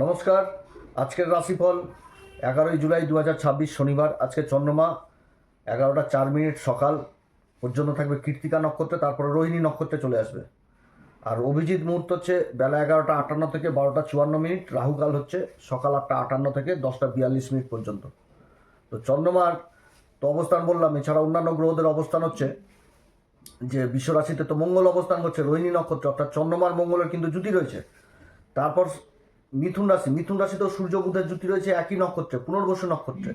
নমস্কার। আজকের রাশিফল 11 জুলাই 2026 শনিবার। আজকে চন্দ্রমা 11টা 4 মিনিট সকাল পর্যন্ত থাকবে কৃত্তিকা নক্ষত্রে, তারপরে রোহিণী নক্ষত্রে চলে আসবে। আর অভিজিৎ মুহূর্ত হচ্ছে বেলা 11টা 58 থেকে 12টা 54 মিনিট। রাহুকাল হচ্ছে সকাল 8টা 58 থেকে 10টা 42 মিনিট পর্যন্ত। তো চন্দ্রমার তো অবস্থান বললাম, এছাড়া অন্যান্য গ্রহদের অবস্থান হচ্ছে যে বিশ্বরাশিতে তো মঙ্গল অবস্থান করছে রোহিণী নক্ষত্রে, অর্থাৎ চন্দ্রমার মঙ্গলের কিন্তু জুতি রয়েছে। তারপর মিথুন রাশিতেও সূর্য বুধের জুতি রয়েছে একই নক্ষত্রে, পুনর্বসু নক্ষত্রে।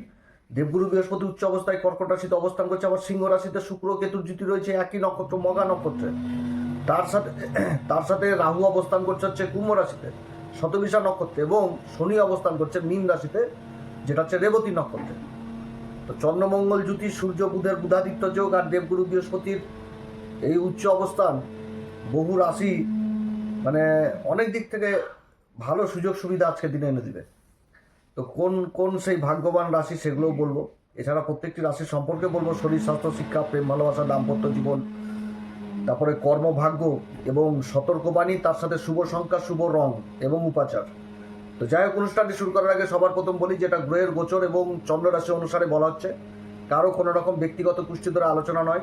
দেবগুরু বৃহস্পতি উচ্চ অবস্থায় কর্কট রাশিতে অবস্থান করছে। আবার সিংহ রাশিতে শুক্র কেতুর জুতি রয়েছে একই নক্ষত্র, মঘা নক্ষত্রে। তার সাথে তার সাথে রাহু অবস্থান করছে হচ্ছে কুম্ভ রাশিতে শতবিশা নক্ষত্রে, এবং শনি অবস্থান করছে মীন রাশিতে, যেটা হচ্ছে রেবতী নক্ষত্রে। তো চন্দ্রমঙ্গল জুতি, সূর্য বুধের বুধাদিত্য যোগ আর দেবগুরু বৃহস্পতির এই উচ্চ অবস্থান বহু রাশি মানে অনেক দিক থেকে ভালো সুযোগ সুবিধা আজকের দিনে এনে দিবে। তো কোন কোন সেই ভাগ্যবান রাশি সেগুলোও বলবো। এছাড়া প্রত্যেকটি রাশির সম্পর্কে বলবো, শরীর স্বাস্থ্য, শিক্ষা, প্রেম, ভালোবাসা, দাম্পত্য জীবন, তারপরে কর্মভাগ্য এবং সতর্কবাণী, তার সাথে শুভ সংখ্যা, শুভ রং এবং উপাচার। তো যাই হোক, অনুষ্ঠানটি শুরু করার আগে সবার প্রথম বলি, যেটা গ্রহের গোচর এবং চন্দ্র রাশি অনুসারে বলা হচ্ছে, কারো কোনো রকম ব্যক্তিগত পুষ্টি ধরে আলোচনা নয়।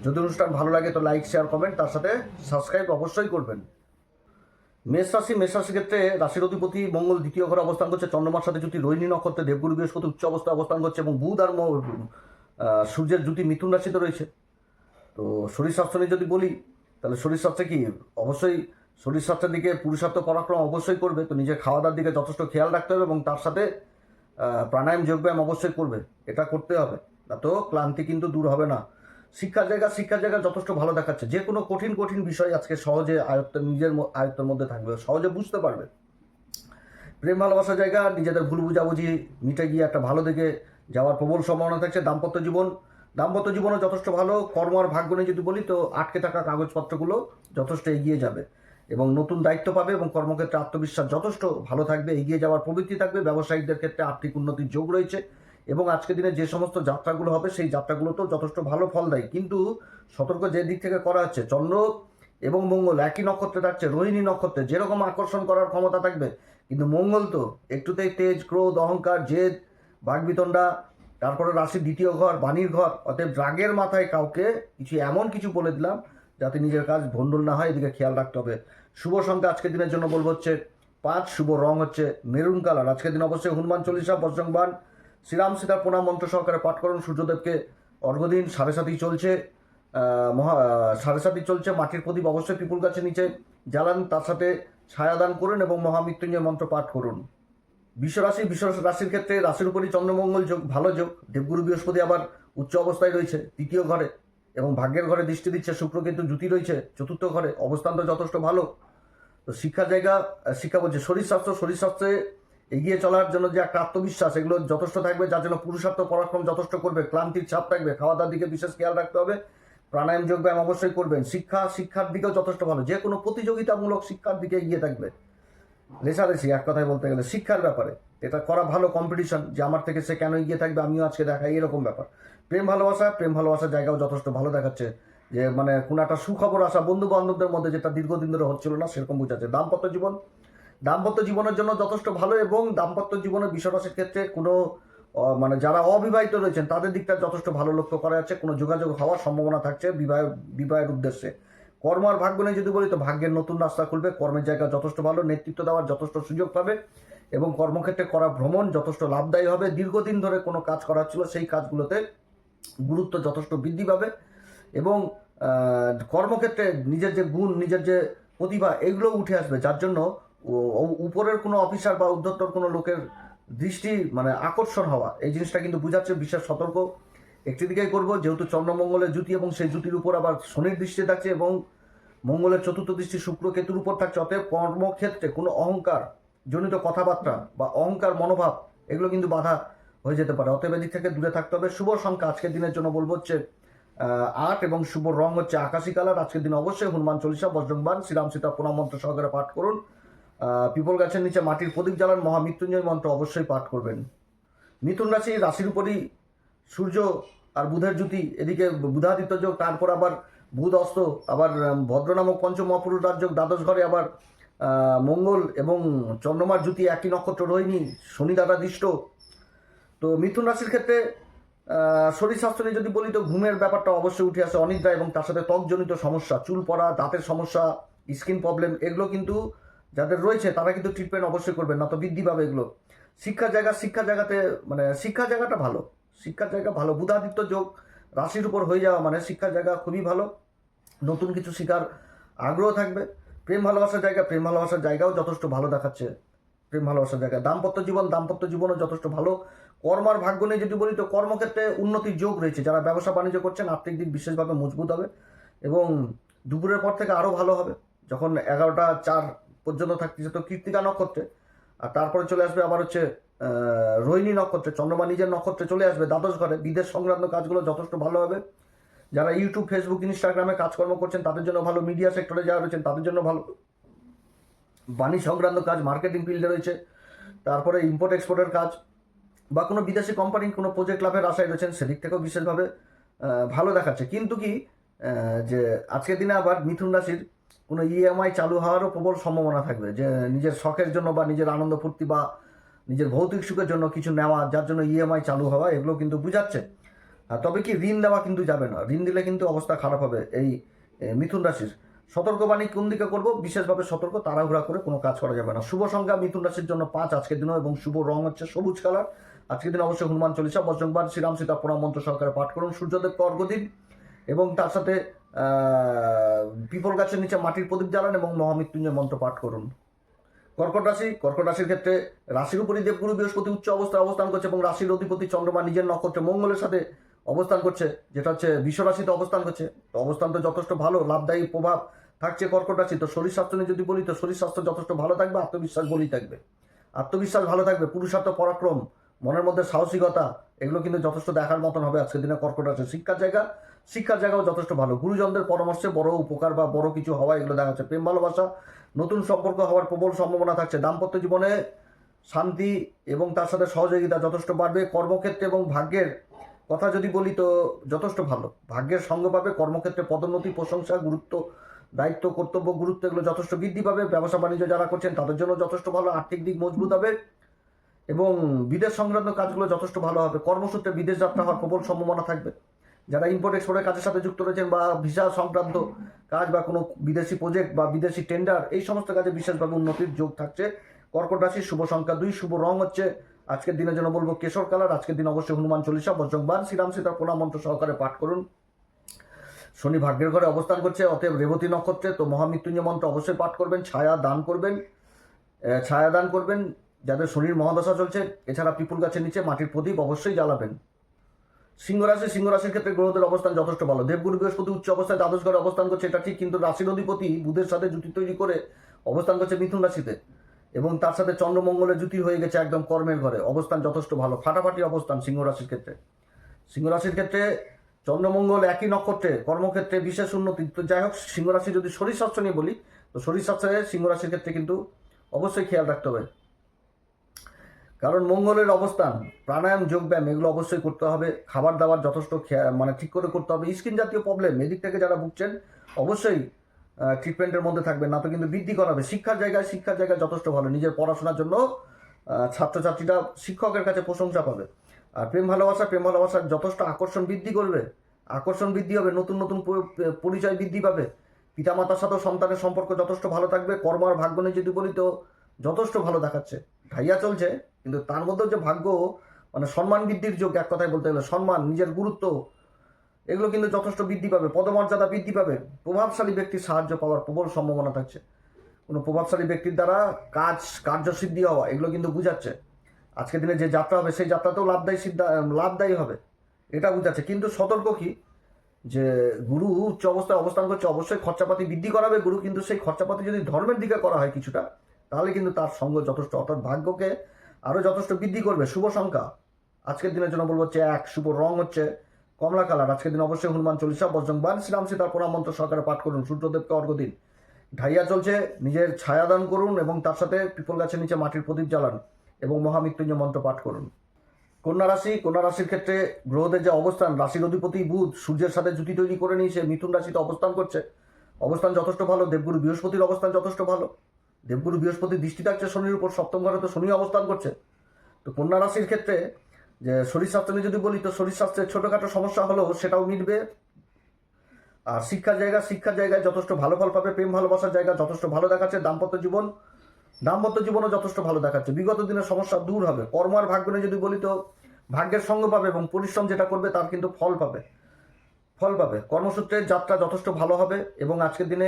যদি অনুষ্ঠান ভালো লাগে তো লাইক, শেয়ার, কমেন্ট, তার সাথে সাবস্ক্রাইব অবশ্যই করবেন। মেষ রাশির ক্ষেত্রে রাশির অধিপতি মঙ্গল দ্বিতীয় ঘরে অবস্থান করছে। চন্দ্রমার সাথে জুতি রোহিণী নক্ষত্রে, দেবগুরু বৃহস্পতি উচ্চ অবস্থায় অবস্থান করছে, এবং বুধ আর সূর্যের জুতি মিথুন রাশিতে রয়েছে। তো শরীর স্বাস্থ্য নিয়ে যদি বলি, তাহলে শরীর স্বাস্থ্যে কি অবশ্যই শরীর স্বাস্থ্যের দিকে পুরুষার্থ পরাক্রম অবশ্যই করবে। তো নিজের খাওয়া দাওয়ার দিকে যথেষ্ট খেয়াল রাখতে হবে, এবং তার সাথে প্রাণায়াম, যোগব্যায়াম অবশ্যই করবে। এটা করতে হবে, না তো ক্লান্তি কিন্তু দূর হবে না। শিক্ষার জায়গা যথেষ্ট ভালো দেখাচ্ছে। যে কোনো কঠিন কঠিন বিষয় আজকে সহজে নিজের আয়ত্তের মধ্যে থাকবে, সহজে বুঝতে পারবে। প্রেম ভালোবাসার জায়গা, নিজেদের ভুল বুঝাবুঝি মিটে গিয়ে একটা ভালো দিকে যাওয়ার প্রবল সম্ভাবনা থাকছে। দাম্পত্য জীবনও যথেষ্ট ভালো। কর্ম আর ভাগ্য নিয়ে যদি বলি, তো আটকে থাকা কাগজপত্রগুলো যথেষ্ট এগিয়ে যাবে এবং নতুন দায়িত্ব পাবে, এবং কর্মক্ষেত্রে আত্মবিশ্বাস যথেষ্ট ভালো থাকবে, এগিয়ে যাওয়ার প্রবৃত্তি থাকবে। ব্যবসায়িকদের ক্ষেত্রে আর্থিক উন্নতির যোগ রয়েছে, এবং আজকের দিনে যে সমস্ত যাত্রাগুলো হবে সেই যাত্রাগুলোতেও যথেষ্ট ভালো ফল দেয়। কিন্তু সতর্ক যে দিক থেকে করা হচ্ছে, চন্দ্র এবং মঙ্গল একই নক্ষত্রে থাকছে, রোহিণী নক্ষত্রে, যেরকম আকর্ষণ করার ক্ষমতা থাকবে, কিন্তু মঙ্গল তো একটুতেই তেজ, ক্রোধ, অহংকার, জেদ, বাগবিতণ্ডা, তারপরে রাশির দ্বিতীয় ঘর, বাণীর ঘর। অতএব রাগের মাথায় কাউকে এমন কিছু বলে দিলাম যাতে নিজের কাজ ভণ্ডুল না হয়, এদিকে খেয়াল রাখতে হবে। শুভ সংখ্যা আজকের দিনের জন্য বলবো হচ্ছে 5। শুভ রং হচ্ছে মেরুন কালার। আজকের দিন অবশ্যই হনুমান চল্লিশা, বজরংবাণ, শ্রীরাম সীতার প্রণাম মন্ত্র সহকারে পাঠ করুন। সূর্যদেবকে অর্ঘ্য দিন। 7:30 চলছে, 7:30 চলছে। মাটির প্রদীপ অবশ্যই পিপুল গাছের নিচে জ্বালান, তার সাথে ছায়াদান করুন এবং মহামৃত্যুঞ্জয় মন্ত্র পাঠ করুন। বিশ্ব রাশির ক্ষেত্রে রাশির উপরই চন্দ্রমঙ্গল যোগ, ভালো যোগ। দেবগুরু বৃহস্পতি আবার উচ্চ অবস্থায় রয়েছে তৃতীয় ঘরে, এবং ভাগ্যের ঘরে দৃষ্টি দিচ্ছে। শুক্র কিন্তু জুতি রয়েছে চতুর্থ ঘরে, অবস্থানটা যথেষ্ট ভালো। তো শিক্ষা বলছে শরীর স্বাস্থ্যে এগিয়ে চলার জন্য যে একটা আত্মবিশ্বাস, এগুলো যথেষ্ট থাকবে, যার জন্য পুরুষার্থ পরাক্রম যথেষ্ট করবে। ক্লান্তির ছাপ থাকবে, খাওয়া দাওয়ার দিকে বিশেষ খেয়াল রাখতে হবে। প্রাণায়াম, যোগব্যায়াম অবশ্যই করবেন। শিক্ষার দিকেও যথেষ্ট ভালো, যে কোনো প্রতিযোগিতামূলক শিক্ষার দিকে এগিয়ে থাকবে। রেশারেশি, এক কথায় বলতে গেলে শিক্ষার ব্যাপারে এটা করা ভালো, কম্পিটিশন, যে আমার থেকে সে কেন এগিয়ে থাকবে, আমিও আজকে দেখাই, এরকম ব্যাপার। প্রেম ভালোবাসার জায়গাও যথেষ্ট ভালো দেখাচ্ছে, যে মানে কোনো একটা সুখবর আসা বন্ধু বান্ধবদের মধ্যে, যেটা দীর্ঘদিন ধরে হচ্ছিল না, সেরকম বোঝাচ্ছে। দাম্পত্য জীবনের জন্য যথেষ্ট ভালো, এবং দাম্পত্য জীবনের বিশ্বরাশির ক্ষেত্রে কোনো মানে যারা অবিবাহিত রয়েছেন তাদের দিকটা যথেষ্ট ভালো লক্ষ্য করা যাচ্ছে। কোনো যোগাযোগ হওয়ার সম্ভাবনা থাকছে বিবাহের উদ্দেশ্যে। কর্ম আর ভাগ্য নিয়ে যদি বলি, তো ভাগ্যের নতুন রাস্তা খুলবে। কর্মের জায়গা যথেষ্ট ভালো, নেতৃত্ব দেওয়ার যথেষ্ট সুযোগ পাবে, এবং কর্মক্ষেত্রে করা ভ্রমণ যথেষ্ট লাভদায়ী হবে। দীর্ঘদিন ধরে কোনো কাজ করা ছিল, সেই কাজগুলোতে গুরুত্ব যথেষ্ট বৃদ্ধি পাবে, এবং কর্মক্ষেত্রে নিজের যে গুণ, নিজের যে প্রতিভা, এগুলো উঠে আসবে, যার জন্য উপরের কোনো অফিসার বা উদ্ধত্তর কোনো লোকের দৃষ্টি মানে আকর্ষণ হওয়া, এই জিনিসটা কিন্তু বোঝাচ্ছে। বিশেষ সতর্ক একটি দিকেই করবো, যেহেতু চন্দ্রমঙ্গলের জুতি, এবং সেই জুতির উপর আবার শনির দৃষ্টি থাকছে, এবং মঙ্গলের চতুর্থ দৃষ্টি শুক্র কেতুর উপর থাকছে। অতএব কর্মক্ষেত্রে কোনো অহংকার জনিত কথাবার্তা বা অহংকার মনোভাব, এগুলো কিন্তু বাধা হয়ে যেতে পারে। অতএব এদিক থেকে দূরে থাকতে হবে। শুভ সংখ্যা আজকের দিনের জন্য বলবো হচ্ছে 8, এবং শুভ রং হচ্ছে আকাশী কালার। আজকের দিন অবশ্যই হনুমান চল্লিশা, বজরংবাণ, শ্রীরাম সীতা প্রণাম মন্ত্র সহকারে পাঠ করুন। পিপল গাছের নিচে মাটির প্রদীপ জ্বালান, মহামৃত্যুঞ্জয় মন্ত্র অবশ্যই পাঠ করবেন। মিথুন রাশির উপরই সূর্য আর বুধের জুতি, এদিকে বুধাদিত্য যোগ, তারপর আবার বুধ অস্ত, আবার ভদ্র নামক পঞ্চম মহাপুরুষ রাজযোগ, দ্বাদশ ঘরে আবার মঙ্গল এবং চন্দ্রমার জুতি একই নক্ষত্র রোহিণী, শনি দ্বারা দৃষ্ট। তো মিথুন রাশির ক্ষেত্রে শরীর স্বাস্থ্য নিয়ে যদি বলি তো ঘুমের ব্যাপারটা অবশ্যই উঠে আসে, অনিদ্রা এবং তার সাথে ত্বকজনিত সমস্যা, চুল পড়া, দাঁতের সমস্যা, স্কিন প্রবলেম, এগুলো কিন্তু যাদের রয়েছে তারা কিন্তু ট্রিটমেন্ট অবশ্যই করবেন, না তো বৃদ্ধি পাবে এগুলো। শিক্ষার জায়গাতে মানে শিক্ষার জায়গাটা ভালো, শিক্ষার জায়গা ভালো, বুধাদিত্য যোগ রাশির উপর হয়ে যাওয়া মানে শিক্ষার জায়গা খুবই ভালো, নতুন কিছু শেখার আগ্রহ থাকবে। প্রেম ভালোবাসার জায়গাও যথেষ্ট ভালো দেখাচ্ছে, প্রেম ভালোবাসার জায়গা। দাম্পত্য জীবনও যথেষ্ট ভালো। কর্মার ভাগ্য নিয়ে যদি বলি তো কর্মক্ষেত্রে উন্নতির যোগ রয়েছে, যারা ব্যবসা বাণিজ্য করছেন আর্থিক দিক বিশেষভাবে মজবুত হবে এবং দুপুরের পর থেকে আরও ভালো হবে, যখন 11টা 4 পর্যন্ত থাকতেছে তো কৃত্তিকা নক্ষত্রে, আর তারপরে চলে আসবে আবার হচ্ছে রোহিণী নক্ষত্রে, চন্দ্রমা নিজের নক্ষত্রে চলে আসবে দ্বাদশ ঘরে। বিদেশ সংক্রান্ত কাজগুলো যথেষ্ট ভালো হবে। যারা ইউটিউব, ফেসবুক, ইনস্টাগ্রামে কাজকর্ম করছেন তাদের জন্য ভালো, মিডিয়া সেক্টরে যারা রয়েছেন তাদের জন্য ভালো, বাণিজ্য সংক্রান্ত কাজ, মার্কেটিং ফিল্ডে রয়েছে, তারপরে ইম্পোর্ট এক্সপোর্টের কাজ বা কোনো বিদেশি কোম্পানির কোনো প্রজেক্ট লাভের আশায় রয়েছেন, সেদিক থেকেও বিশেষভাবে ভালো দেখাচ্ছে। কিন্তু কি যে আজকের দিনে আবার মিথুন রাশির কোনো ইএমআই চালু হওয়ারও প্রবল সম্ভাবনা থাকবে, যে নিজের শখের জন্য বা নিজের আনন্দ ফুর্তি বা নিজের ভৌতিক সুখের জন্য কিছু নেওয়া, যার জন্য ইএমআই চালু হওয়া, এগুলো কিন্তু বুঝাচ্ছে। তবে কি ঋণ দেওয়া কিন্তু যাবে না, ঋণ দিলে কিন্তু অবস্থা খারাপ হবে এই মিথুন রাশির। সতর্কবাণী কোন দিকে করবো, বিশেষভাবে সতর্ক, তাড়াহুড়া করে কোনো কাজ করা যাবে না। শুভ সংখ্যা মিথুন রাশির জন্য 5 আজকের দিনও, এবং শুভ রং হচ্ছে সবুজ কালার। আজকের দিন অবশ্যই হনুমান চল্লিশা, বজরংবাণ, শ্রীরাম সীতা প্রণাম মন্ত্র সহকারে পাঠ করুন। সূর্যদেবকে অর্ঘ্য দিন এবং তার সাথে পিপল গাছের নিচে মাটির প্রদীপ জ্বালান এবং মহামৃত্যুঞ্জয় মন্ত্র পাঠ করুন। কর্কট রাশির ক্ষেত্রে রাশির উপরই দেবগুরু বৃহস্পতি উচ্চ অবস্থায় অবস্থান করছে এবং রাশির অধিপতি চন্দ্রমা নিজের নক্ষত্রে মঙ্গলের সাথে অবস্থান করছে, যেটা হচ্ছে বিশ্ব রাশিতে অবস্থান করছে। তো অবস্থান তো যথেষ্ট ভালো, লাভদায়ী প্রভাব থাকছে কর্কট রাশি। তো শরীর স্বাস্থ্য নিয়ে যদি বলি তো শরীর স্বাস্থ্য যথেষ্ট ভালো থাকবে, আত্মবিশ্বাস বলেই থাকবে, আত্মবিশ্বাস ভালো থাকবে, পুরুষার্থ পরাক্রম, মনের মধ্যে সাহসিকতা, এগুলো কিন্তু যথেষ্ট দেখার মতন হবে আজকের দিনে কর্কট রাশি। শিক্ষার জায়গাও যথেষ্ট ভালো, গুরুজনদের পরামর্শে বড় উপকার বা বড় কিছু হওয়া, এগুলো দেখা যাচ্ছে। প্রেম ভালোবাসা, নতুন সম্পর্ক হওয়ার প্রবল সম্ভাবনা থাকছে। দাম্পত্য জীবনে শান্তি এবং তার সাথে সহযোগিতা যথেষ্ট বাড়বে। কর্মক্ষেত্রে এবং ভাগ্যের কথা যদি বলি তো যথেষ্ট ভালো, ভাগ্যের সঙ্গ পাবে। কর্মক্ষেত্রে পদোন্নতি, প্রশংসা, গুরুত্ব, দায়িত্ব, কর্তব্য, গুরুত্ব, এগুলো যথেষ্ট বৃদ্ধি পাবে। ব্যবসা বাণিজ্য যারা করছেন তাদের জন্য যথেষ্ট ভালো, আর্থিক দিক মজবুত হবে এবং বিদেশ সংক্রান্ত কাজগুলো যথেষ্ট ভালো হবে। কর্মসূত্রে বিদেশ যাত্রা হওয়ার প্রবল সম্ভাবনা থাকবে। যারা ইম্পোর্ট এক্সপোর্টের কাজের সাথে যুক্ত রয়েছেন বা ভিসা সংক্রান্ত কাজ বা কোনো বিদেশি প্রজেক্ট বা বিদেশি টেন্ডার, এই সমস্ত কাজে বিশেষভাবে উন্নতির যোগ থাকছে। কর্কট রাশির শুভ সংখ্যা 2, শুভ রং হচ্ছে আজকের দিনের জন্য বলবো কেশর কালার। আজকের দিন অবশ্যই হনুমান চল্লিশা, বজরংবাণ, শ্রীরাম সীতার প্রণাম মন্ত্র সহকারে পাঠ করুন। শনি ভাগ্যের ঘরে অবস্থান করছে, অতএব রেবতী নক্ষত্রে, তো মহামৃত্যুঞ্জয় মন্ত্র অবশ্যই পাঠ করবেন। ছায়া দান করবেন যাদের শনির মহাদশা চলছে। এছাড়া পিপুল গাছের নিচে মাটির প্রদীপ অবশ্যই জ্বালাবেন। সিংহ রাশির ক্ষেত্রে গ্রহদের অবস্থান যথেষ্ট ভালো। দেবগুরু বৃহস্পতি উচ্চ অবস্থায় দ্বাদশ ঘরে অবস্থান করছে, এটা ঠিক, কিন্তু রাশির অধিপতি বুধের সাথে জুতি তৈরি করে অবস্থান করছে মিথুন রাশিতে এবং তার সাথে চন্দ্রমঙ্গলের জুতি হয়ে গেছে একদম কর্মের ঘরে। অবস্থান যথেষ্ট ভালো, ফাটাফাটি অবস্থান সিংহ রাশির ক্ষেত্রে চন্দ্রমঙ্গল একই নক্ষত্রে, কর্মক্ষেত্রে বিশেষ উন্নতি। তো যাই হোক, সিংহ রাশি যদি শরীর স্বাস্থ্য নিয়ে বলি তো শরীর স্বাস্থ্যে সিংহ রাশির ক্ষেত্রে কিন্তু অবশ্যই খেয়াল রাখতে হবে, কারণ মঙ্গলের অবস্থান, প্রাণায়াম, যোগব্যায়াম, এগুলো অবশ্যই করতে হবে। খাবার দাবার যথেষ্ট মানে ঠিক করে করতে হবে। স্কিন জাতীয় প্রবলেম, এদিক থেকে যারা ভুগছেন অবশ্যই ট্রিটমেন্টের মধ্যে থাকবেন, না তো কিন্তু বৃদ্ধি করাবে। শিক্ষার জায়গায় যথেষ্ট ভালো, নিজের পড়াশোনার জন্য ছাত্রছাত্রীরা শিক্ষকের কাছে প্রশংসা পাবে। আর প্রেম ভালোবাসার যথেষ্ট আকর্ষণ বৃদ্ধি হবে, নতুন পরিচয় বৃদ্ধি পাবে। পিতামাতার সাথেও সন্তানের সম্পর্ক যথেষ্ট ভালো থাকবে। কর্ম আর ভাগ্য নিয়ে যদি বলি তো যথেষ্ট ভালো দেখাচ্ছে, ঢাইয়া চলছে, কিন্তু তার মধ্যেও যে ভাগ্য মানে সম্মান বৃদ্ধির যোগ, এক কথায় বলতে গেলে সম্মান, নিজের গুরুত্ব, এগুলো কিন্তু যথেষ্ট বৃদ্ধি পাবে। পদমর্যাদা বৃদ্ধি পাবে। প্রভাবশালী ব্যক্তির সাহায্য পাওয়ার প্রবল সম্ভাবনা থাকছে। কোনো প্রভাবশালী ব্যক্তির দ্বারা কার্যসিদ্ধি হওয়া, এগুলো কিন্তু বুঝাচ্ছে। আজকের দিনে যে যাত্রা হবে সেই যাত্রাতেও লাভদায়ী হবে, এটা বুঝাচ্ছে। কিন্তু সতর্ক কি, যে গুরু উচ্চ অবস্থায় অবস্থান করছে, অবশ্যই খরচাপাতি বৃদ্ধি করাবে গুরু, কিন্তু সেই খরচাপাতি যদি ধর্মের দিকে করা হয় কিছুটা, তাহলে কিন্তু তার সঙ্গ যথেষ্ট, অর্থাৎ ভাগ্যকে আরও যথেষ্ট বৃদ্ধি করবে। শুভ সংখ্যা আজকের দিনের জন্য বলবো হচ্ছে 1, শুভ রং হচ্ছে কমলা কালার। আজকের দিন অবশ্যই হনুমান চল্লিশা, বজরংবাণ, শ্রীরাম সীতার প্রণাম মন্ত্র সহকারে পাঠ করুন। সূর্যদেবকে অর্ঘ্য দিন। ঢাইয়া চলছে, নিজের ছায়া দান করুন এবং তার সাথে পিপল গাছের নিচে মাটির প্রদীপ জ্বালান এবং মহামৃত্যুঞ্জয় মন্ত্র পাঠ করুন। কন্যা রাশির ক্ষেত্রে গ্রহদের যে অবস্থান, রাশির অধিপতি বুধ সূর্যের সাথে জুটি তৈরি করে নিয়ে সে মিথুন রাশিতে অবস্থান করছে। অবস্থান যথেষ্ট ভালো। দেবগুরু বৃহস্পতির অবস্থান যথেষ্ট ভালো। দেবগুরু বৃহস্পতি দৃষ্টি থাকছে শনির উপর, সপ্তম ঘরে তো শনি অবস্থান করছে। তো কন্যা রাশির ক্ষেত্রে যে শরীর স্বাস্থ্য নিয়ে যদি বলি, তো শরীর স্বাস্থ্যের ছোটোখাটো সমস্যা হলেও সেটাও মিটবে। আর শিক্ষার জায়গায় যথেষ্ট ভালো ফল পাবে। প্রেম ভালোবাসার জায়গা যথেষ্ট ভালো দেখাচ্ছে। দাম্পত্য জীবনও যথেষ্ট ভালো দেখাচ্ছে। বিগত দিনের সমস্যা দূর হবে। কর্ম আর ভাগ্য নিয়ে যদি বলি, তো ভাগ্যের সঙ্গ পাবে এবং পরিশ্রম যেটা করবে তার কিন্তু ফল পাবে। কর্মসূত্রের যাত্রা যথেষ্ট ভালো হবে এবং আজকের দিনে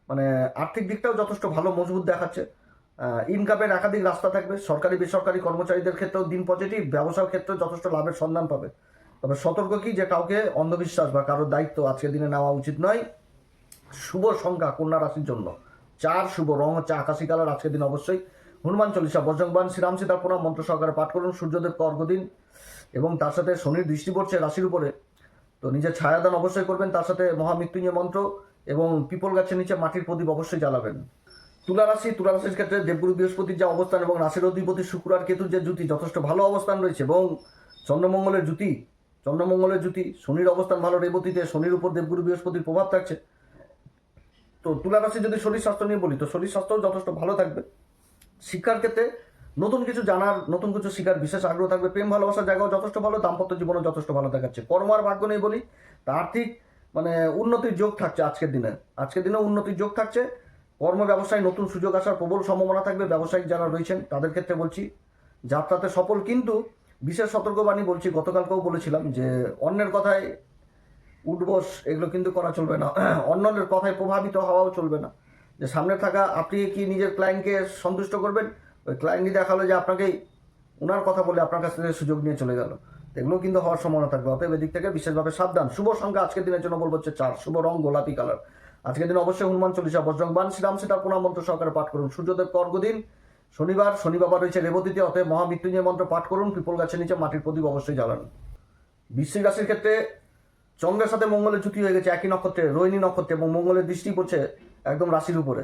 মানে আর্থিক দিকটাও যথেষ্ট ভালো মজবুত দেখাচ্ছে। ইনকামের একাধিক রাস্তা থাকবে। সরকারি বেসরকারি কর্মচারীদের ক্ষেত্রেও দিন পজিটিভ। ব্যবসার ক্ষেত্রে যথেষ্ট লাভের সন্ধান পাবে। তবে সতর্ক কি, যে কাউকে অন্ধবিশ্বাস বা কারোর দায়িত্ব আজকের দিনে নেওয়া উচিত নয়। শুভ সংখ্যা কন্যা রাশির জন্য 4, শুভ রং হচ্ছে আকাশি কালার। আজকের দিন অবশ্যই হনুমান চল্লিশা, বজরংবাণ, শ্রীরাম সীতা প্রণাম মন্ত্র সহকারে পাঠ করুন। সূর্যদেবকে অর্ঘ্য দিন এবং তার সাথে শনির দৃষ্টি পড়ছে রাশির উপরে, তো নিজের ছায়াদান অবশ্যই করবেন। তার সাথে মহামৃত্যুঞ্জয় মন্ত্র এবং পিপল গাছের নিচে মাটির প্রদীপ অবশ্যই জ্বালাবেন। তুলা রাশির ক্ষেত্রে দেবগুরু বৃহস্পতির যে অবস্থান এবং রাশির অধিপতি শুক্র আর কেতুর যে জুতি যথেষ্ট ভালো অবস্থান রয়েছে এবং চন্দ্রমঙ্গলের জুতি, শনির অবস্থান ভালো রেবতীতে, শনির উপর দেবগুরু বৃহস্পতির প্রভাব থাকছে। তো তুলা রাশি যদি শরীর স্বাস্থ্য নিয়ে বলি, তো শরীর স্বাস্থ্যও যথেষ্ট ভালো থাকবে। শিক্ষার ক্ষেত্রে নতুন কিছু জানার, নতুন কিছু শিখার বিশেষ আগ্রহ থাকবে। প্রেম ভালোবাসার জায়গাও যথেষ্ট ভালো। দাম্পত্য জীবনও যথেষ্ট ভালো দেখাচ্ছে। কর্ম আর ভাগ্য নিয়ে বলি, তা আর্থিক মানে উন্নতির যোগ থাকছে আজকের দিনে উন্নতির যোগ থাকছে। কর্ম ব্যবসায় নতুন সুযোগ আসার প্রবল সম্ভাবনা থাকবে। ব্যবসায়িক যারা রয়েছেন তাদের ক্ষেত্রে বলছি যাত্রাতে সফল, কিন্তু বিশেষ সতর্কবাণী বলছি, গতকালকেও বলেছিলাম যে অন্যের কথায় উঠবস এগুলো কিন্তু করা চলবে না। অন্যের কথায় প্রভাবিত হওয়াও চলবে না। যে সামনে থাকা আপনি কি নিজের ক্লায়েন্টকে সন্তুষ্ট করবেন, ওই ক্লায়েন্টই দেখালো যে আপনাকেই ওনার কথা বলে আপনার কাছ থেকে সুযোগ নিয়ে চলে গেল, এগুলো কিন্তু হওয়ার সম্ভাবনা থাকবে। অতএব এদিক থেকে বিশেষভাবে সাবধান। শুভ সংখ্যা আজকের দিনের জন্য বলবো হচ্ছে 4, শুভ রং গোলাপি কালার। আজকের দিন অবশ্যই হনুমান চল্লিশা, বজরংবাণ, শ্রীরাম সীতা প্রণাম মন্ত্র সহকারে পাঠ করুন। সূর্যদেবকে অর্ঘ্য দিন। শনি বাবা রয়েছে রেবতীতে, অতএব মহামৃত্যুঞ্জয় মন্ত্র পাঠ করুন। পিপল গাছের নিচে মাটির প্রদীপ অবশ্যই জ্বালান। বৃশ্চিক রাশির ক্ষেত্রে চন্দ্রের সাথে মঙ্গলের জুতি হয়ে গেছে একই নক্ষত্রে, রোহিণী নক্ষত্রে, এবং মঙ্গলের দৃষ্টি পড়ছে একদম রাশির উপরে।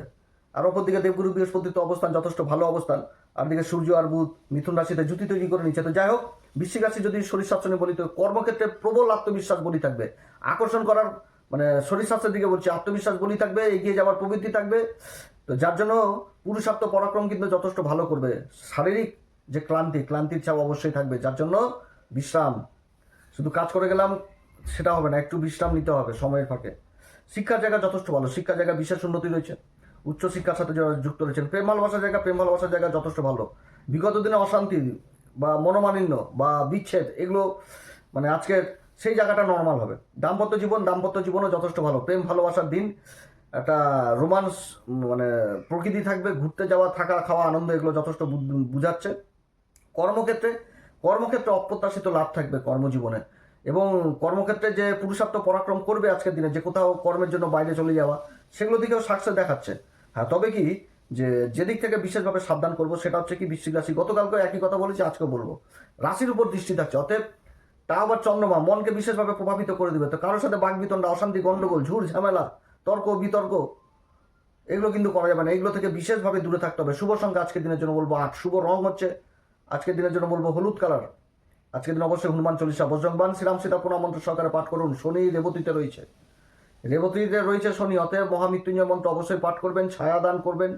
আর অপরদিকে দেবগুরু বৃহস্পতির তো অবস্থান যথেষ্ট ভালো অবস্থান, আর দিকে সূর্য আর বুধ মিথুন রাশিতে জুতি তৈরি করে নিচ্ছে। তো যাই হোক, বৃশ্চিক রাশি যদি শরীর স্বাস্থ্য বলি, তো কর্মক্ষেত্রে প্রবল আত্মবিশ্বাস বলি থাকবে। আকর্ষণ করার মানে শরীর স্বাস্থ্যের দিকে বলছি, আত্মবিশ্বাস বলি থাকবে, এগিয়ে যাওয়ার প্রবৃত্তি থাকবে। তো যার জন্য পুরুষার্থ পরাক্রম কিন্তু যথেষ্ট ভালো করবে। শারীরিক যে ক্লান্তির চাপ অবশ্যই থাকবে, যার জন্য বিশ্রাম, শুধু কাজ করে গেলাম সেটা হবে না, একটু বিশ্রাম নিতে হবে সময়ের ফাঁকে। শিক্ষার জায়গা যথেষ্ট ভালো। শিক্ষার জায়গা বিশেষ উন্নতি রয়েছে। উচ্চশিক্ষার সাথে যারা যুক্ত রয়েছেন, প্রেম ভালোবাসার জায়গা যথেষ্ট ভালো। বিগত দিনে অশান্তি বা মনোমালিন্য বা বিচ্ছেদ এগুলো মানে আজকের সেই জায়গাটা নর্মাল হবে। দাম্পত্য জীবনও যথেষ্ট ভালো। প্রেম ভালোবাসার দিন, একটা রোমান্স মানে প্রকৃতি থাকবে, ঘুরতে যাওয়া, থাকা, খাওয়া, আনন্দ এগুলো যথেষ্ট বুঝাচ্ছে। কর্মক্ষেত্রে অপ্রত্যাশিত লাভ থাকবে কর্মজীবনে, এবং কর্মক্ষেত্রে যে পুরুষার্থ পরাক্রম করবে আজকের দিনে, যে কোথাও কর্মের জন্য বাইরে চলে যাওয়া, সেগুলো দিকেও সাকসেস দেখাচ্ছে। হ্যাঁ, তবে কি যেদিক থেকে বিশেষভাবে সাবধান করবো সেটা হচ্ছে কি, বৃশ্চিক রাশি, গতকালকে একই কথা বলেছি, আজকেও বলবো, রাশির উপর দৃষ্টি থাকছে। অতএব তা আবার চন্দ্রমা মনকে বিশেষভাবে প্রভাবিত করে দিবে। তো কারোর সাথে বাকবিতণ্ডা, অশান্তি, গন্ডগোল, ঝুড় ঝামেলা, তর্ক বিতর্ক এগুলো কিন্তু করা যাবে না। এগুলো থেকে বিশেষভাবে দূরে থাকতে হবে। শুভ সংখ্যা আজকের দিনের জন্য বলবো 8, শুভ রং হচ্ছে আজকের দিনের জন্য বলবো হলুদ কালার। আজকের দিন অবশ্যই হনুমান চল্লিশা, বজরংবাণ, শ্রীরাম সীতা প্রণাম মন্ত্র সহকারে পাঠ করুন। শনি রেবতীতে রয়েছে শনি, অতএব মহামৃত্যুঞ্জয় মন্ত্র অবশ্যই পাঠ করবেন, ছায়া দান করবেন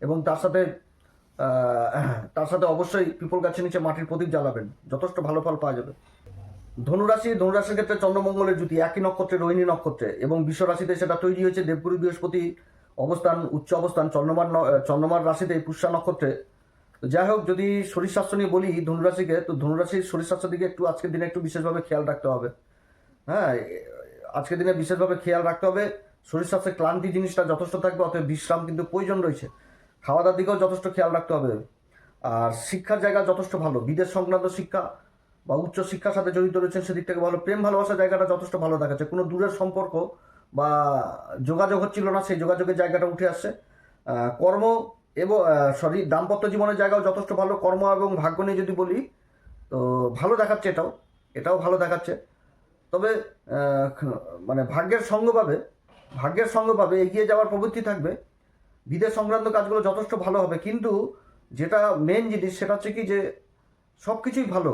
এবং তার সাথে অবশ্যই পিপল গাছের নিচে মাটির প্রদীপ জ্বালাবেন। যথেষ্ট ভালো ফল পাওয়া যাবে। ধনুরাশির ক্ষেত্রে চন্দ্রমঙ্গলের জুতি একই নক্ষত্রে, রোহিণী নক্ষত্রে, এবং বিশ্ব রাশিতে সেটা তৈরি হয়েছে দেবগুরু বৃহস্পতি উচ্চ অবস্থান চন্দ্রমার রাশিতে পুষ্যা নক্ষত্রে। যাই হোক, যদি শরীর স্বাস্থ্য নিয়ে বলি ধনুরাশিকে, তো ধনুরাশির শরীর স্বাস্থ্যের দিকে একটু আজকের দিনে একটু বিশেষভাবে খেয়াল রাখতে হবে। হ্যাঁ, আজকের দিনে বিশেষভাবে খেয়াল রাখতে হবে। শরীর স্বাস্থ্যের ক্লান্তি জিনিসটা যথেষ্ট থাকবে, অতএব বিশ্রাম কিন্তু প্রয়োজন রয়েছে। খাওয়া দাওয়ার দিকেও যথেষ্ট খেয়াল রাখতে হবে। আর শিক্ষার জায়গা যথেষ্ট ভালো। বিদেশ সংক্রান্ত শিক্ষা বা উচ্চ শিক্ষার সাথে জড়িত রয়েছেন সেদিক থেকে ভালো। প্রেম ভালোবাসার জায়গাটা যথেষ্ট ভালো দেখাচ্ছে। কোনো দূরের সম্পর্ক বা যোগাযোগ হচ্ছিল না, সেই যোগাযোগের জায়গাটা উঠে আসছে। কর্ম এবং দাম্পত্য জীবনের জায়গাও যথেষ্ট ভালো। কর্ম এবং ভাগ্য নিয়ে যদি বলি, তো ভালো দেখাচ্ছে, এটাও ভালো দেখাচ্ছে। তবে মানে ভাগ্যের সঙ্গ পাবে, এগিয়ে যাওয়ার প্রবৃত্তি থাকবে। বিদেশ সংক্রান্ত কাজগুলো যথেষ্ট ভালো হবে, কিন্তু যেটা মেন জিনিস সেটা হচ্ছে কি, যে সব কিছুই ভালো,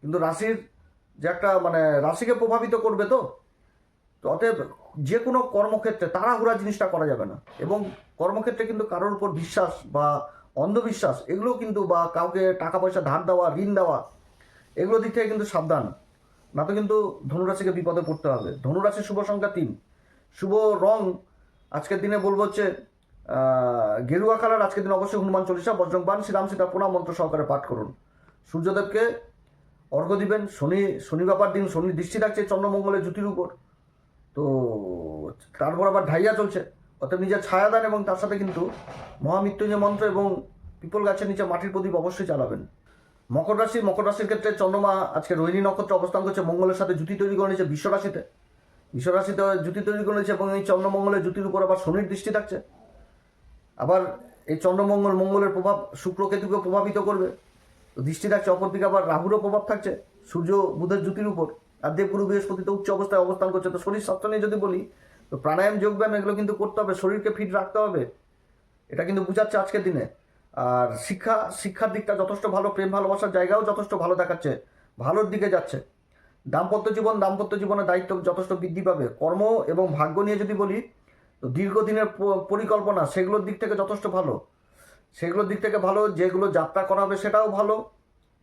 কিন্তু রাশির যে একটা মানে রাশিকে প্রভাবিত করবে। তো অতএব যে কোনো কর্মক্ষেত্রে তাড়াহুড়া জিনিসটা করা যাবে না, এবং কর্মক্ষেত্রে কিন্তু কারোর উপর বিশ্বাস বা অন্ধবিশ্বাস এগুলো কিন্তু, বা কাউকে টাকা পয়সা ধার দেওয়া, ঋণ দেওয়া, এগুলো দিক থেকে কিন্তু সাবধান, না তো কিন্তু ধনুরাশিকে বিপদে পড়তে হবে। ধনুরাশির শুভ সংখ্যা 3, শুভ রং আজকের দিনে বলবো হচ্ছে গেরুয়া কালার। আজকের দিন অবশ্যই হনুমান চল্লিশা, বজ্রংবাণ, শ্রীরাম সীতা প্রণাম মন্ত্র সহকারে পাঠ করুন। সূর্যদেবকে অর্ঘ্য দিবেন। শনি বাবার দিন, শনি দৃষ্টি থাকছে চন্দ্রমঙ্গলের জ্যোতির উপর, তো তারপর আবার ঢাইয়া চলছে, অর্থাৎ নিজের ছায়াদান এবং তার সাথে কিন্তু মহামৃত্যুঞ্জয় মন্ত্র এবং পিপল গাছের নিচে মাটির প্রদীপ অবশ্যই চালাবেন। মকর রাশির ক্ষেত্রে চন্দ্রমা আজকে রোহিণী নক্ষত্রে অবস্থান করছে, মঙ্গলের সাথে জুতি তৈরি করে নিয়েছে বিশ্বরাশিতে জুতি তৈরি করে নিয়েছে, এবং এই চন্দ্রমঙ্গলের জুতির উপর আবার শনির দৃষ্টি থাকছে। আবার এই মঙ্গলের প্রভাব শুক্র কেতুকে প্রভাবিত করবে, তো দৃষ্টি থাকছে। অপরদিকে আবার রাহুরও প্রভাব থাকছে সূর্য বুধের জুতির উপর, আর দেবগুরু বৃহস্পতি তো উচ্চ অবস্থায় অবস্থান করছে। তো শরীর স্বাস্থ্য নিয়ে যদি বলি, তো প্রাণায়াম, যোগব্যায়াম এগুলো কিন্তু করতে হবে, শরীরকে ফিট রাখতে হবে, এটা কিন্তু বোঝাচ্ছে আজকের দিনে। আর শিক্ষার দিকটা যথেষ্ট ভালো, প্রেম ভালোবাসার জায়গাও যথেষ্ট ভালো দেখাচ্ছে, ভালোর দিকে যাচ্ছে। দাম্পত্য জীবনের দায়িত্ব যথেষ্ট বৃদ্ধি পাবে। কর্ম এবং ভাগ্য নিয়ে যদি বলি, তো দীর্ঘদিনের পরিকল্পনা সেগুলোর দিক থেকে যথেষ্ট ভালো, যেগুলো যাত্রা করা হবে সেটাও ভালো।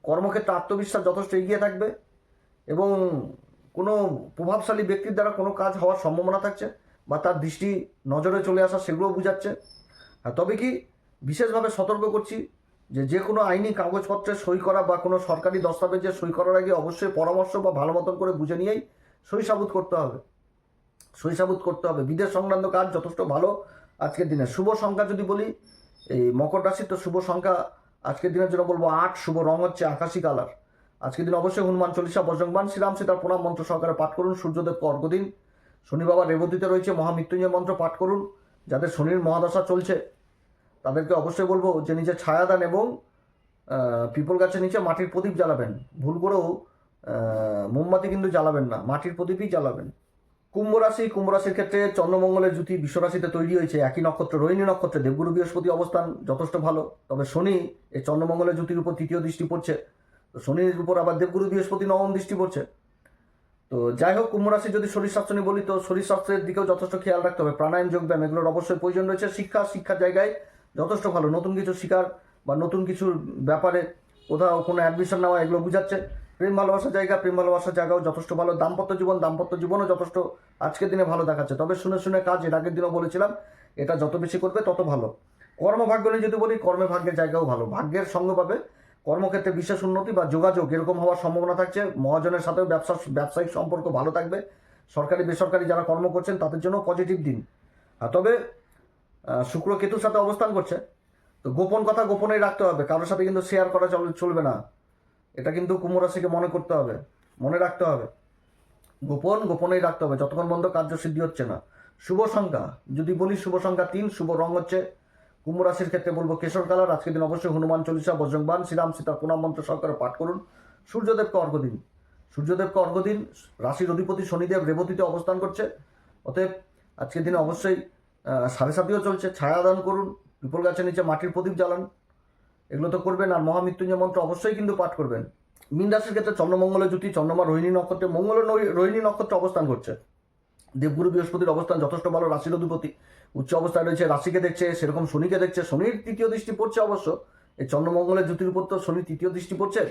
কর্মক্ষেত্রে আত্মবিশ্বাস যথেষ্ট এগিয়ে থাকবে, এবং কোনো প্রভাবশালী ব্যক্তির দ্বারা কোনো কাজ হওয়ার সম্ভাবনা থাকছে, বা তার দৃষ্টি নজরে চলে আসা সেগুলোও বোঝাচ্ছে। তবে কি বিশেষভাবে সতর্ক করছি যে কোনো আইনি কাগজপত্রে সই করা বা কোনো সরকারি দস্তাবেজে সই করার আগে অবশ্যই পরামর্শ বা ভালো মতন করে বুঝে নিয়েই সই সাবুত করতে হবে। বিদেশ সংক্রান্ত কাজ যথেষ্ট ভালো আজকের দিনে। শুভ সংখ্যা যদি বলি, এই মকর রাশির তো শুভ সংখ্যা আজকের দিনের জন্য বলবো 8, শুভ রং হচ্ছে আকাশি কালার। আজকের দিন অবশ্যই হনুমান চল্লিশা, বজ্রংবাণ, শ্রীরাম সীতার প্রণাম মন্ত্র সহকারে পাঠ করুন। সূর্যদেবকে অর্ঘ্য দিন। শনি বাবা রেবতীতে রয়েছে, মহামৃত্যুঞ্জয় মন্ত্র পাঠ করুন। যাদের শনির মহাদশা চলছে তাদেরকে অবশ্যই বলবো যে নিজের ছায়াদান এবং পিপল গাছের নিচে মাটির প্রদীপ জ্বালাবেন। ভুল করেও মোমবাতি কিন্তু জ্বালাবেন না, মাটির প্রদীপই জ্বালাবেন। কুম্ভ রাশির ক্ষেত্রে চন্দ্রমঙ্গলের জুতি বিশ্বরাশিতে তৈরি হয়েছে, একই নক্ষত্র রোহিণী নক্ষত্রে দেবগুরু বৃহস্পতি অবস্থান যথেষ্ট ভালো। তবে শনি এই চন্দ্রমঙ্গলের জুতির উপর তৃতীয় দৃষ্টি পড়ছে, তো শনির উপর আবার দেবগুরু বৃহস্পতি নবম দৃষ্টি পড়ছে। তো যাই হোক, কুম্ভ রাশি যদি শরীর স্বাস্থ্য নিয়ে বলি, তো শরীর স্বাস্থ্যের দিকেও যথেষ্ট খেয়াল রাখতে হবে। প্রাণায়াম, যোগব্যায়াম এগুলোর অবশ্যই প্রয়োজন রয়েছে। শিক্ষার জায়গায় যথেষ্ট ভালো, নতুন কিছু শিকার বা নতুন কিছুর ব্যাপারে কোথাও কোনো অ্যাডমিশন নেওয়া এগুলো বোঝাচ্ছে। প্রেম ভালোবাসার জায়গাও যথেষ্ট ভালো। দাম্পত্য জীবনও যথেষ্ট আজকের দিনে ভালো দেখাচ্ছে। তবে শুনে কাজ, এর আগের দিনও বলেছিলাম, এটা যত বেশি করবে তত ভালো। কর্মভাগ্য নিয়ে যদি বলি, কর্মভাগ্যের জায়গাও ভালো, ভাগ্যের সঙ্গ পাবে। কর্মক্ষেত্রে বিশেষ উন্নতি বা যোগাযোগ এরকম হওয়ার সম্ভাবনা থাকছে। মহাজনের সাথেও ব্যবসায়িক সম্পর্ক ভালো থাকবে। সরকারি বেসরকারি যারা কর্ম করছেন তাদের জন্য পজিটিভ দিন। তবে শুক্র কেতুর সাথে অবস্থান করছে, তো গোপন কথা গোপনেই রাখতে হবে, কারোর সাথে কিন্তু শেয়ার করা চলবে না। এটা কিন্তু কুম্ভ রাশিকে মনে রাখতে হবে, গোপনেই রাখতে হবে যতক্ষণ পর্যন্ত কার্যসিদ্ধি হচ্ছে না। শুভ সংখ্যা যদি বলি, শুভ সংখ্যা 3, শুভ রং হচ্ছে কুম্ভ রাশির ক্ষেত্রে বলবো কেশর কালার। আজকের দিন অবশ্যই হনুমান চল্লিশা, বজ্রংবাণ, শ্রীরাম সীতার প্রণাম মন্ত্র সহকারে পাঠ করুন। সূর্যদেবকে অর্ঘ্য দিন। রাশির অধিপতি শনিদেব রেবতীতে অবস্থান করছে, অতএব আজকের দিনে অবশ্যই 7:30 চলছে, ছায়াদান করুন, পিপল গাছের নিচে মাটির প্রদীপ জ্বালান, এগুলো তো করবেন। আর মহামৃত্যুঞ্জয় মন্ত্র অবশ্যই কিন্তু পাঠ করবেন। মীন রাশির ক্ষেত্রে চন্দ্রমঙ্গলের জুতি, চন্দ্রমা রোহিণী নক্ষত্রে, রোহিণী নক্ষত্রে অবস্থান করছে। দেবগুরু বৃহস্পতির অবস্থান যথেষ্ট ভালো, রাশির অধিপতি উচ্চ অবস্থায় রয়েছে, রাশিকে দেখছে, সেরকম শনিকে দেখছে। শনির তৃতীয় দৃষ্টি পড়ছে অবশ্য, এই চন্দ্রমঙ্গলের জ্যোতির উপর তো শনি তৃতীয় দৃষ্টি পড়ছে,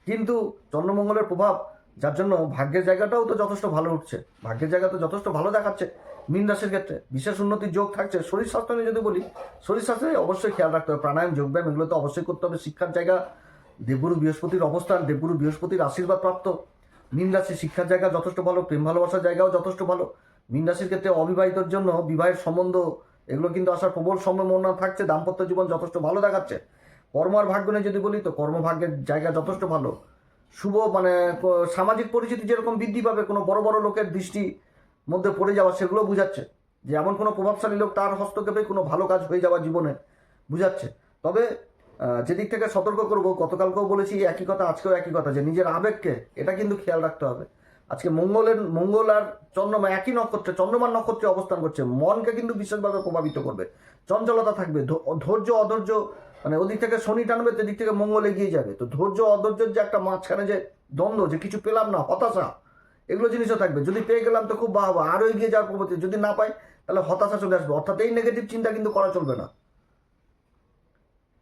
কিন্তু চন্দ্রমঙ্গলের প্রভাব যার জন্য ভাগ্যের জায়গাটাও তো যথেষ্ট ভালো উঠছে, ভাগ্যের জায়গা তো যথেষ্ট ভালো দেখাচ্ছে। মীন রাশির ক্ষেত্রে বিশেষ উন্নতির যোগ থাকছে। শরীর স্বাস্থ্য নিয়ে যদি বলি, শরীর স্বাস্থ্যে অবশ্যই খেয়াল রাখতে হবে, প্রাণায়াম, যোগব্যায়াম এগুলো তো অবশ্যই করতে হবে। শিক্ষার জায়গা দেবগুরু বৃহস্পতির অবস্থান, দেবগুরু বৃহস্পতির আশীর্বাদ প্রাপ্ত। মীন রাশি শিক্ষার জায়গা যথেষ্ট ভালো, প্রেম ভালোবাসার জায়গাও যথেষ্ট ভালো। মীন রাশির ক্ষেত্রে অবিবাহিতর জন্য বিবাহের সম্বন্ধ এগুলো কিন্তু আসার প্রবল সম্ভাবনা থাকছে। দাম্পত্য জীবন যথেষ্ট ভালো দেখাচ্ছে। কর্ম আর ভাগ্য নিয়ে যদি বলি, তো কর্মভাগ্যের জায়গা যথেষ্ট ভালো। শুভ সামাজিক পরিচিতি যেরকম বৃদ্ধি পাবে, কোনো বড় বড় লোকের দৃষ্টি মধ্যে পড়ে যাওয়া সেগুলো বুঝাচ্ছে যে এমন কোনো প্রভাবশালী লোক তার হস্তক্ষেপে কোনো ভালো কাজ হয়ে যাওয়া জীবনে বুঝাচ্ছে। তবে যেদিক থেকে সতর্ক করব, গতকালকেও বলেছি একই কথা, আজকেও একই কথা, যে নিজের আবেগকে এটা কিন্তু খেয়াল রাখতে হবে। আজকে মঙ্গল আর চন্দ্রমা একই নক্ষত্রে, চন্দ্রমার নক্ষত্রে অবস্থান করছে, মনকে কিন্তু বিশেষভাবে প্রভাবিত করবে। চঞ্চলতা থাকবে, ধৈর্য অধৈর্য, ওদিক থেকে শনি টানবে, সেদিক থেকে মঙ্গল এগিয়ে যাবে। তো ধৈর্য অধৈর্যের যে একটা মাঝখানে যে দ্বন্দ্ব, যে কিছু পেলাম না, হতাশা, এগুলো জিনিসও থাকবে। যদি পেয়ে গেলাম তো খুব বাহবা, আরও এগিয়ে যাওয়ার প্রবৃত্তি, যদি না পাই তাহলে হতাশা চলে আসবে। অর্থাৎ এই নেগেটিভ চিন্তা কিন্তু করা চলবে না।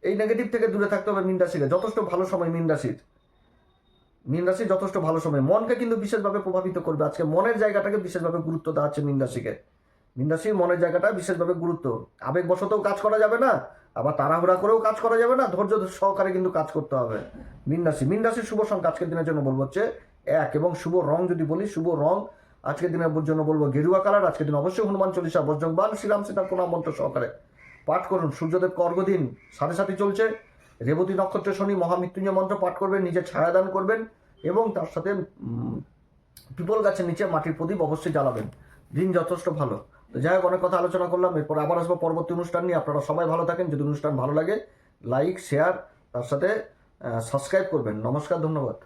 এই নেগেটিভ থেকে দূরে থাকতে হবে। মীন রাশিকে যথেষ্ট ভালো সময়, মীন রাশির যথেষ্ট ভালো সময়। মনকে কিন্তু বিশেষভাবে প্রভাবিত করবে। আজকে মনের জায়গাটাকে বিশেষভাবে গুরুত্ব দেওয়া হচ্ছে মীন রাশিকে। মীন রাশির মনের জায়গাটা বিশেষভাবে গুরুত্ব। আবেগবশতও কাজ করা যাবে না, আবার তাড়াহুড়া করেও কাজ করা যাবে না, ধৈর্য সহকারে কিন্তু কাজ করতে হবে। মীন রাশির শুভ সংখ্যা আজকের দিনের জন্য বলবো হচ্ছে 1, এবং শুভ রং যদি বলি, শুভ রং আজকের দিনের জন্য বলবো গেরুয়া কালার। আজকের দিন অবশ্যই হনুমান চল্লিশা, বজ্রংবাণ, শ্রীরাম সীতার প্রণাম মন্ত্র সহকারে পাঠ করুন। সূর্যদেবকে অর্ঘ্য দিন। সাথে চলছে রেবতী নক্ষত্রে শনি, মহামৃত্যুঞ্জয় মন্ত্র পাঠ করবেন, নিজে ছায়াদান করবেন, এবং তার সাথে পিপল গাছের নিচে মাটির প্রদীপ অবশ্যই জ্বালাবেন। দিন যথেষ্ট ভালো। তো যাই হোক, অনেক কথা আলোচনা করলাম। এরপর আবার আসবো পরবর্তী অনুষ্ঠান নিয়ে। আপনারা সবাই ভালো থাকেন। যদি অনুষ্ঠান ভালো লাগে লাইক, শেয়ার, তার সাথে সাবস্ক্রাইব করবেন। নমস্কার, ধন্যবাদ।